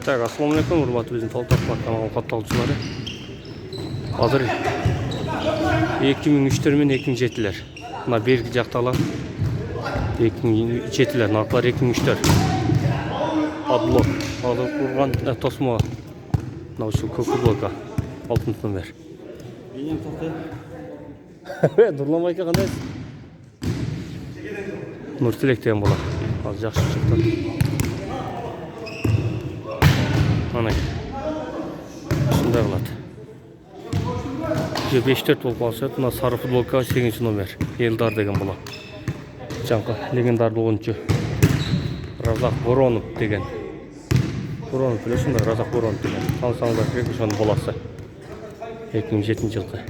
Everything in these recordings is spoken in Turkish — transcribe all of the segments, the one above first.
Так, ассалаумалейкум, урматтуу биздин Талдатпак каналынын катталуучулары. Азыр 2003 менен 2007-лер. Мына берги жактагылар 2007-лер, наркылар 2003-төр. Адлок, азыр курган тосмо. Мына ушул көпүр блока, алтын номер. Менен токтой. Дурламай экен кандай? Нуртилек деген болот. Азыр жакшы чыкты. Ana. Şunda kılat. 5-4 болып қалса, мына сары футболка 8 номер. Елдар деген бола. Жаңғы легендарный ойыншы. Разак Воронов деген. Воронов білесің бе? Разак Воронов деген. Танысаңыздар керек ошоның боласы. 2007 жылғы.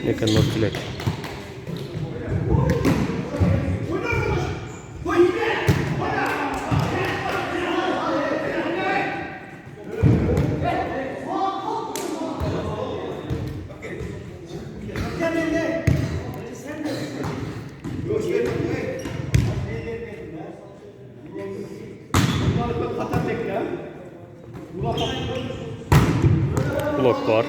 Nekan Nurtilek. Blok var.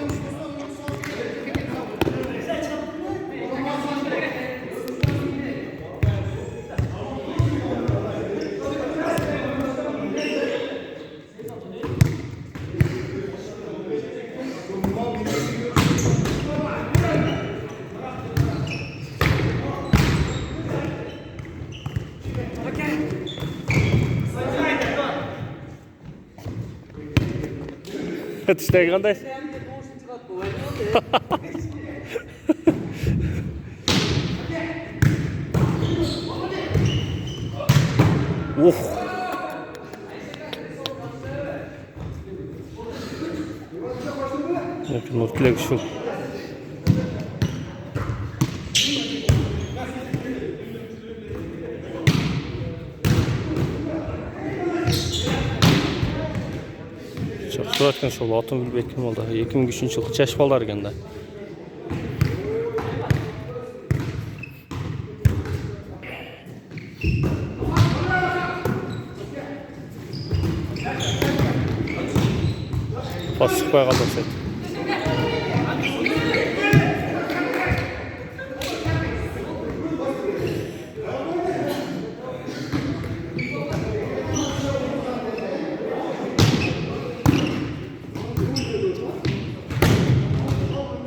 Тиштеги кандай? Ух. Нуртилек ушул. Surat kan şol otomobil beklim oldu. 2003 yıl çeş ballar gende. Pas çıkmaya kaldı set.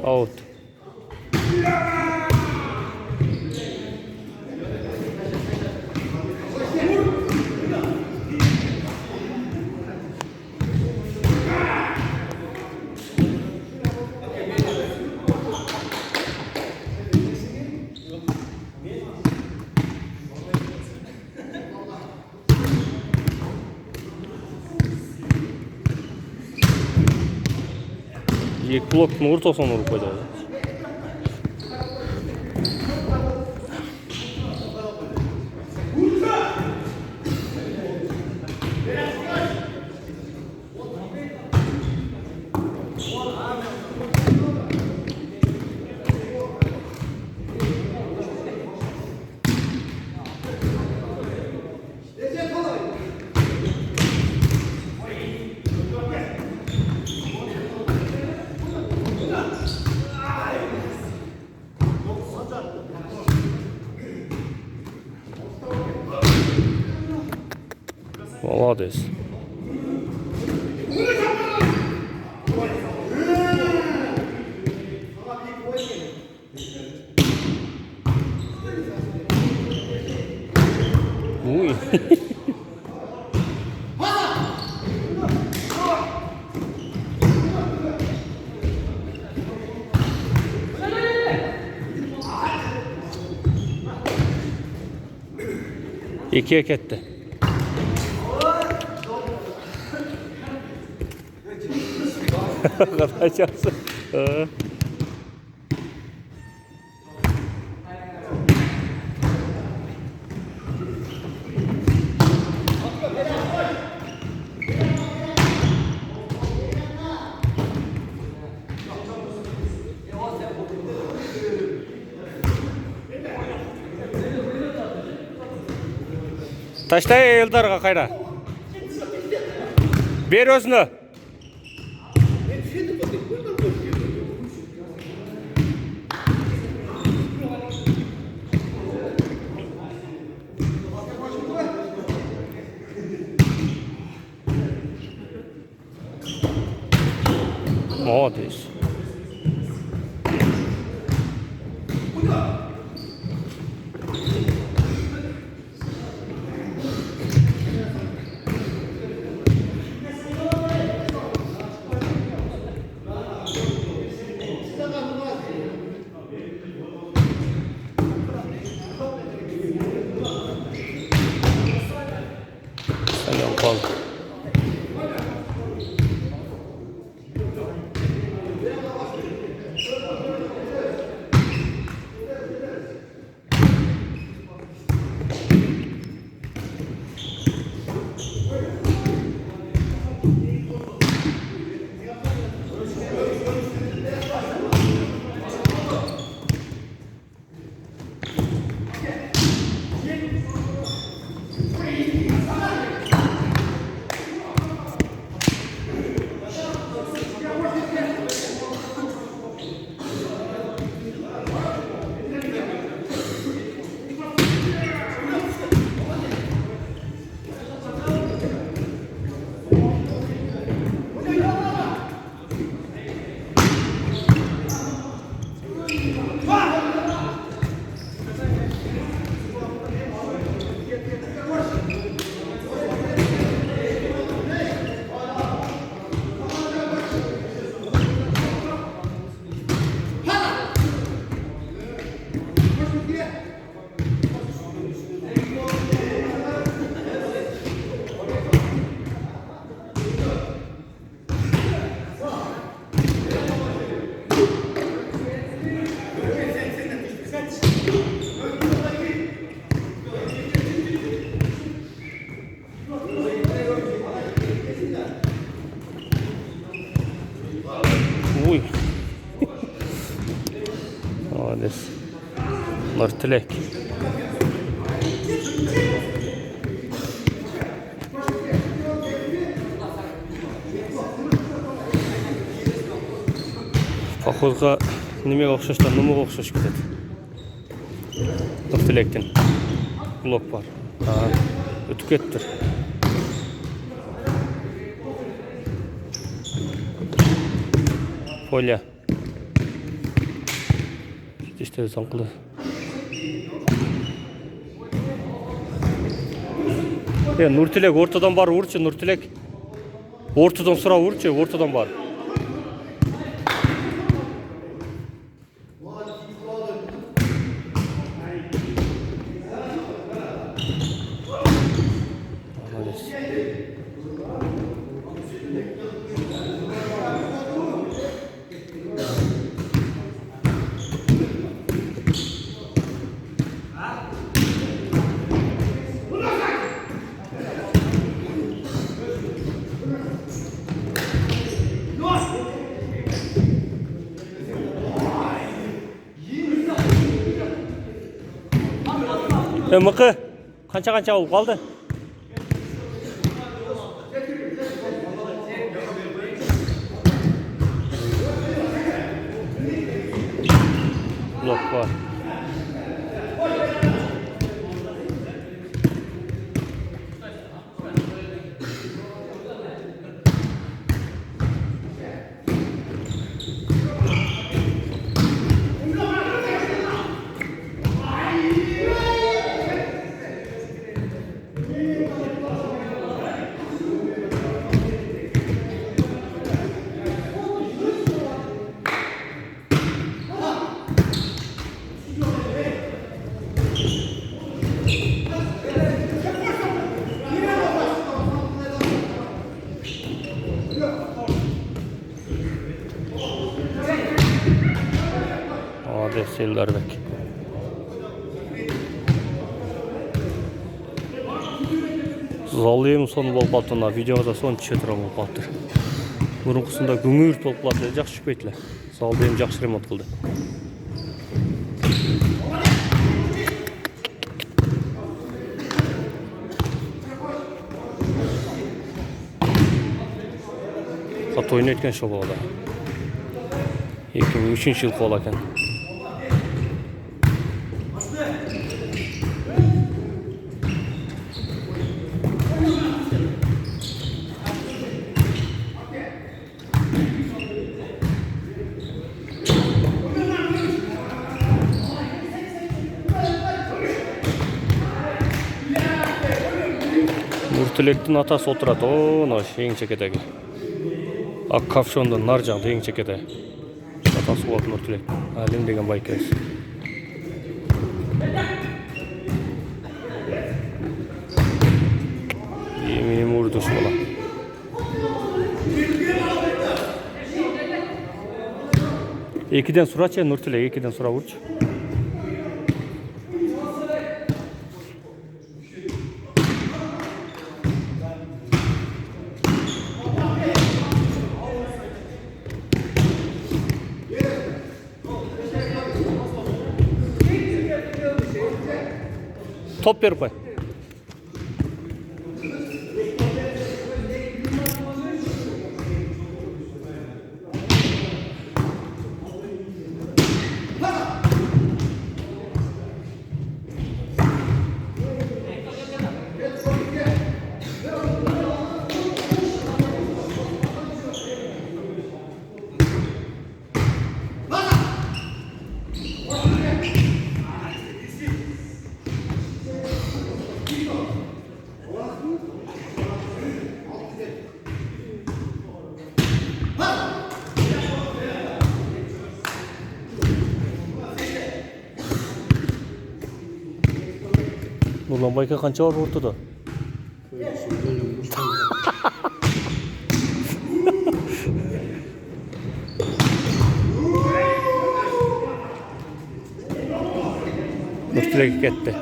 Out. Екі блоктың ортасына ұрып қойды. Молодец. Ui. İkiye ketdi. Kaçarsın. Таштай Элдарга кайра. Бер өзүнө. Молодец. Sen kaldı. Uy. Молодец. Нұртілек. Походға немеге оқшаштан нұмыға оқшаш кетеді. Нұртілектен. Блок бар. Өтіп кеттір. Поля. İşte sankılı. Nurtilek ortadan var vurçu Nurtilek. Ortadan sıra vurçu ortadan var. Mıkı kança oldu kaldı. Blok var. Seldarbek. Залым сон болып қалды, мына видеода сон четіра болып қалды. Бұрынғысында күңірт болып қалды, жақсы шүпейтілі. Залым жақсы ремонт қылды. Kat oyunu etken şok oldu. 2003 yıl kol eken. Nurtülek'tin atası oturады. Ona şeyin çeketegi. Ak kafşondan nar жағды ең çekete. Atası oldu Nurtülek. Alim деген байкес. Eminim urduş bola. Ekiden suraç Nurtülek, ekiden sura vurç. Top ver pay. Nurlan Bayka kança var ortada? Nurtülek gitti.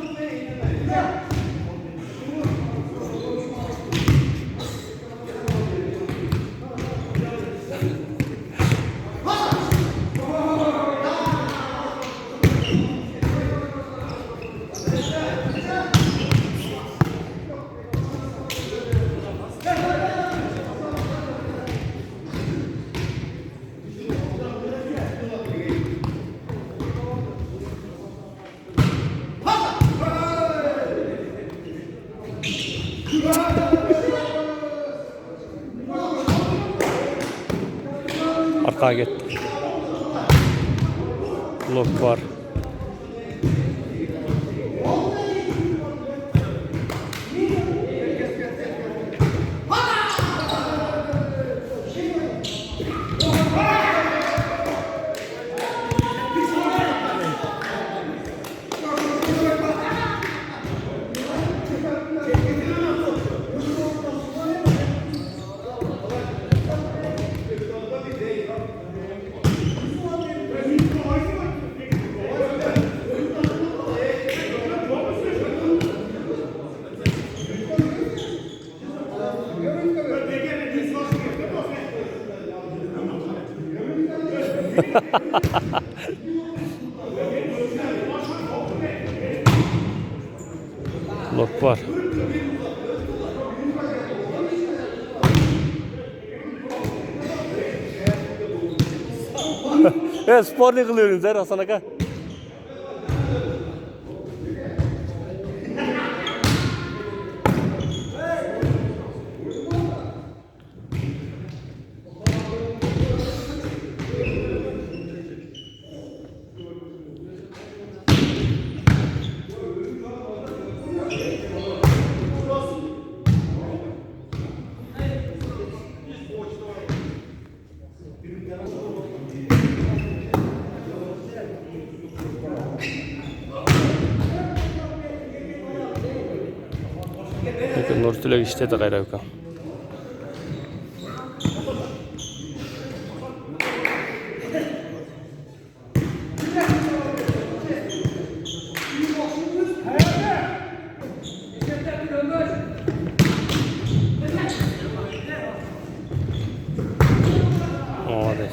Arkaya gitti. Blok var. Blok var. Spor ne kılıyorsunuz her Hasan Aka? Nurtülek işte de gayrı yok. Молодец.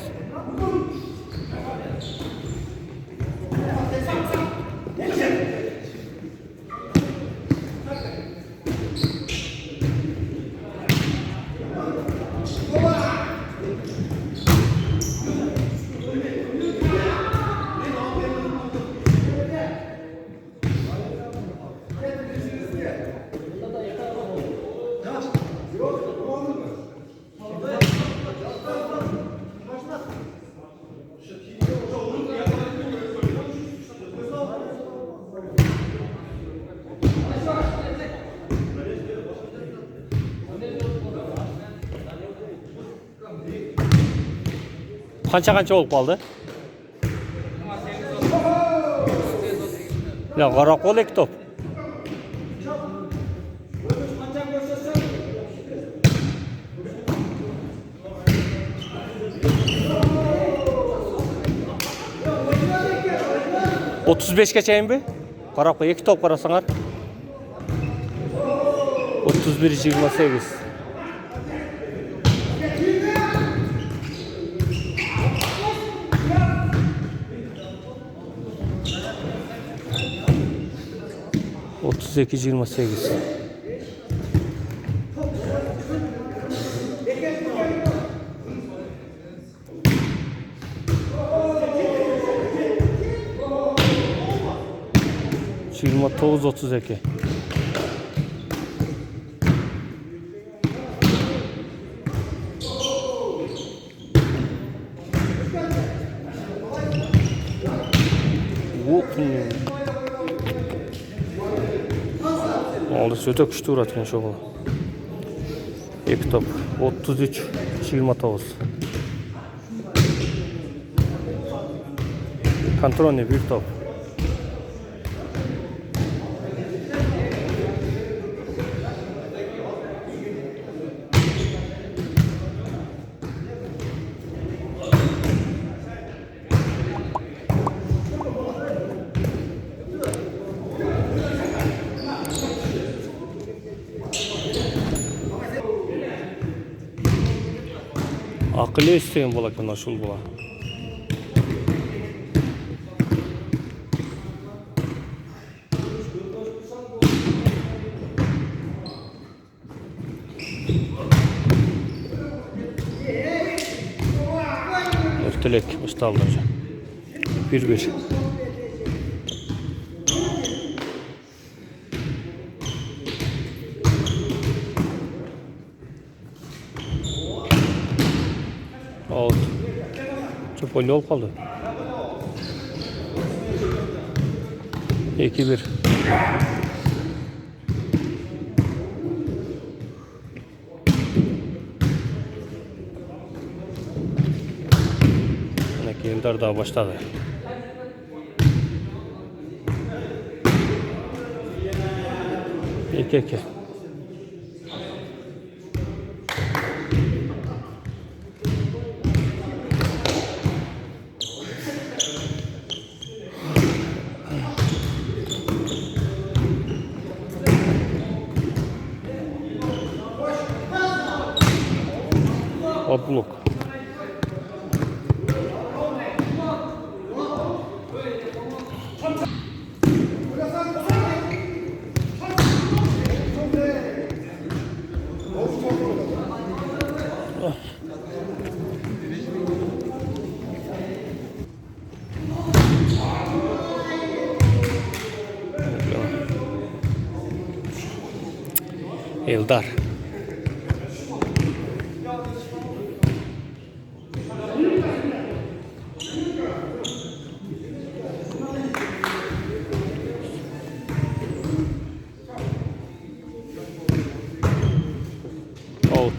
Qancha bo'lib qoldi? Ya qara qo'l ikki top. Otuz beşgachayin mi? Qarab qo'y, ikki top qarasanglar. 31-28. Otuz iki 28. Yirmi dokuz 32. Oldu söte kuştu uğratken şoğlu. İki top. 33-29. Kontrolni bir top. Akıllı isteyen bola ki nasıl bola. Örtülek baştaldı hocam. 1-1. Oldu. Çok oyunlu olup kaldı. 2-1. Eldar daha başladı. İki. Obluk. Eldar. Out.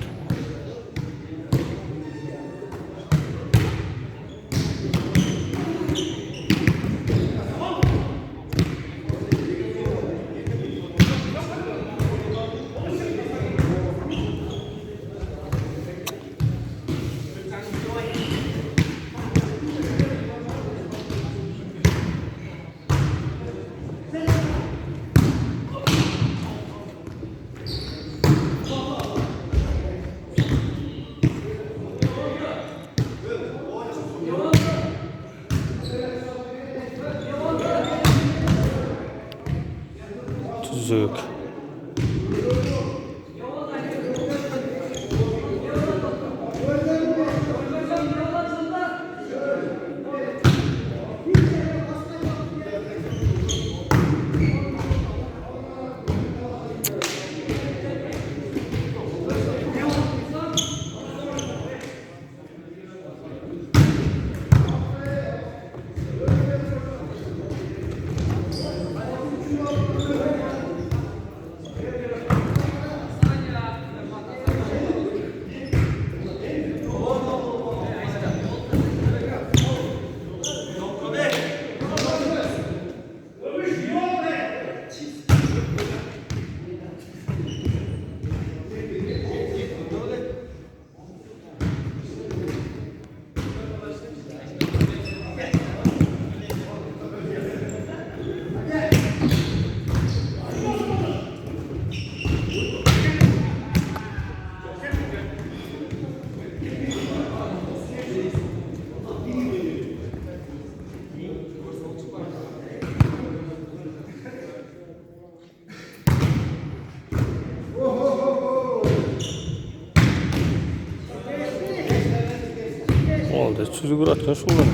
Anda tüzük uğratken şunlar.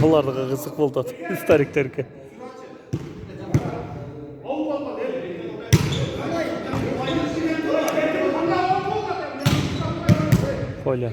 Bunlar da kızık buldu. İsteriklerke. Kolya.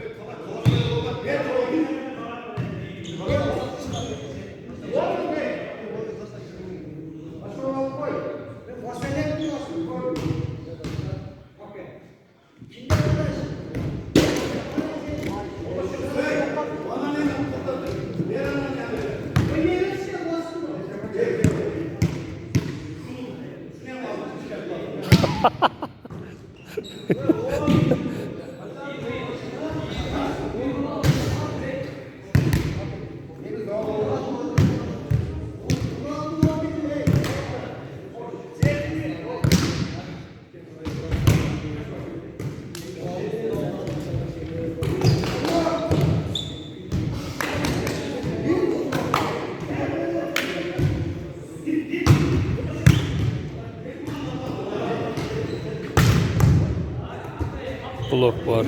Blok var.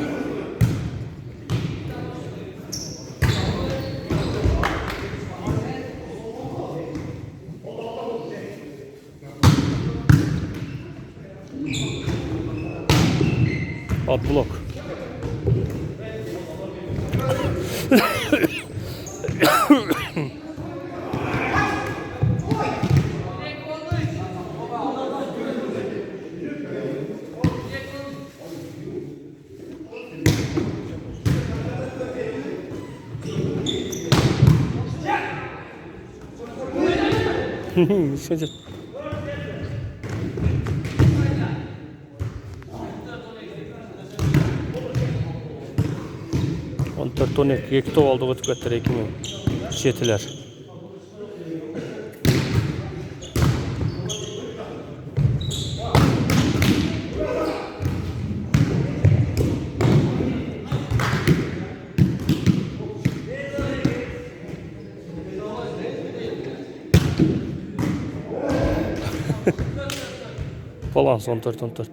Alt blok. Şöyle. On dört on iki top aldı ötüp ettiler ekimi. Çetiler. Balans 14-14.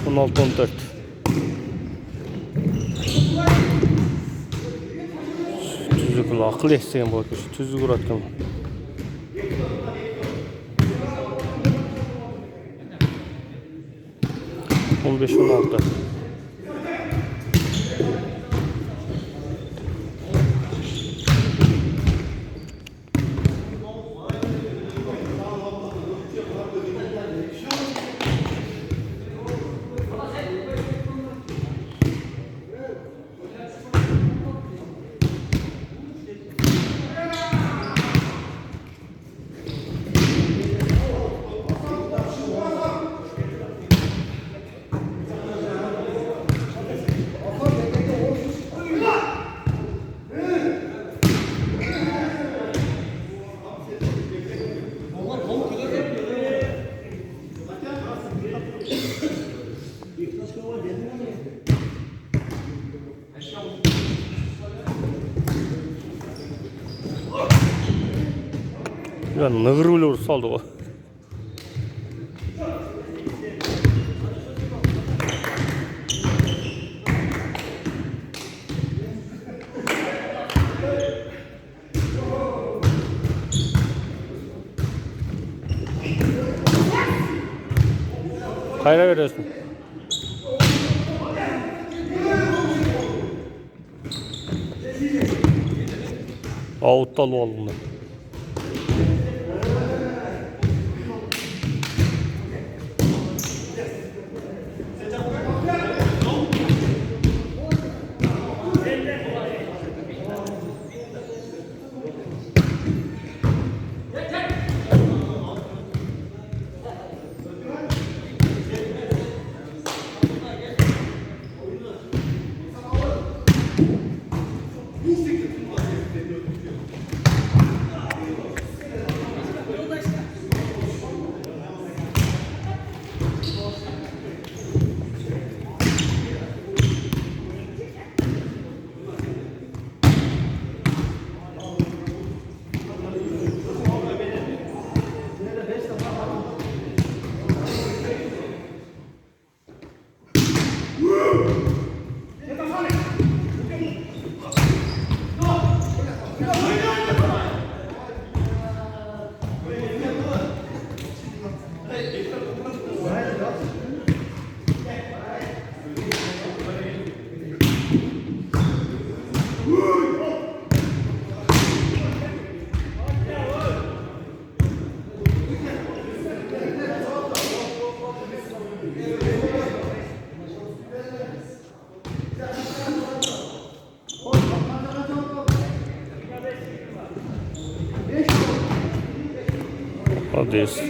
On 16-14. Tüzük akıl etsen bu şu tüzük uğratken. On 15-16. Ya nığır bile saldı o. Kayra veriyorsun. Out'ta oldu. Oradayız.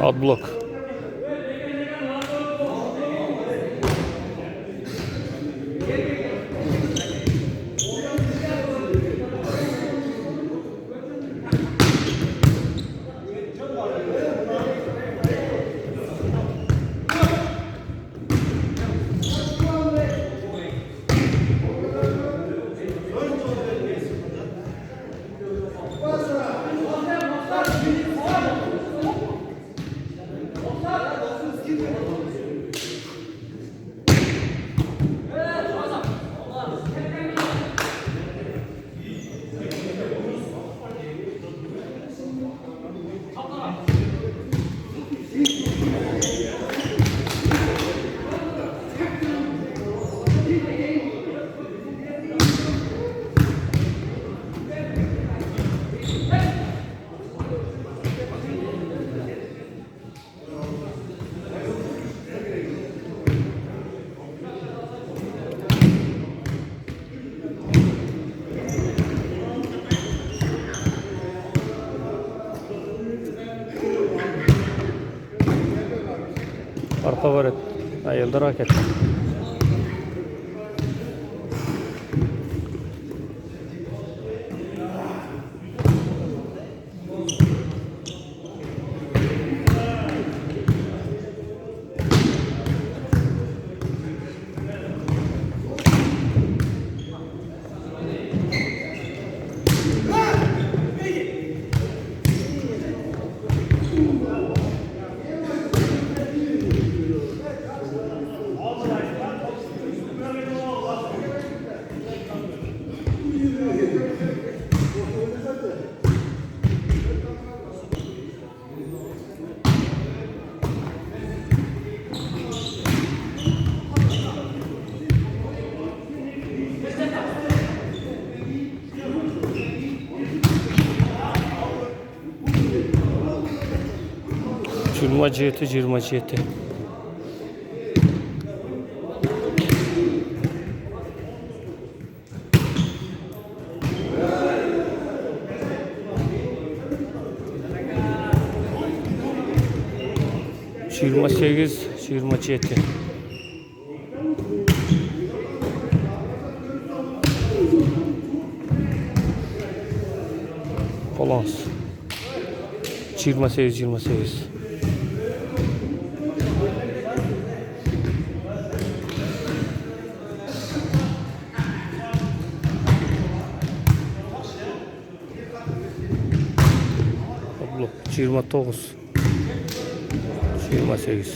Adblock. Arka var et. Ayıldı raket. 27. Yirmi sekiz, 27. Balans. 28. 29. 28.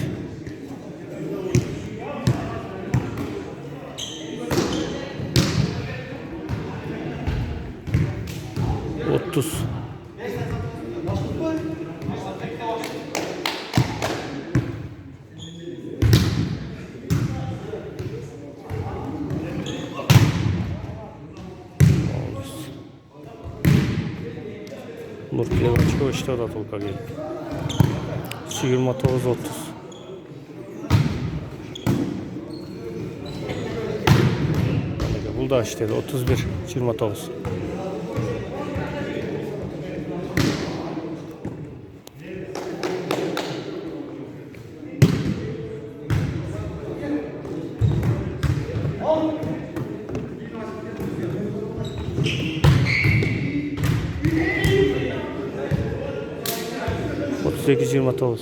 30. 0 килограммчика işte da tolka geldi. 29, 30. Bu da işte 31, 29. Sekiz 29.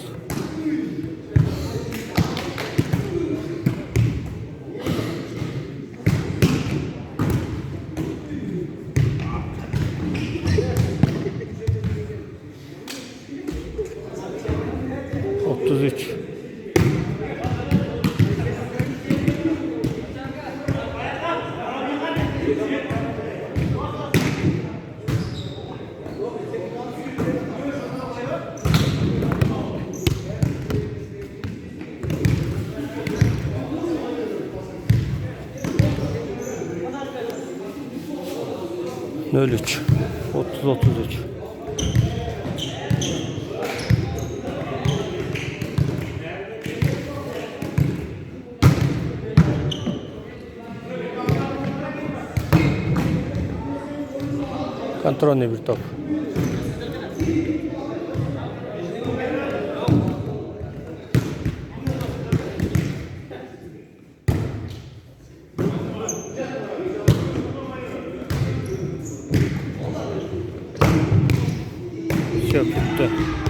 Otuz üç. 03. 30, 33. Kontrolni bir top. Все, bitti.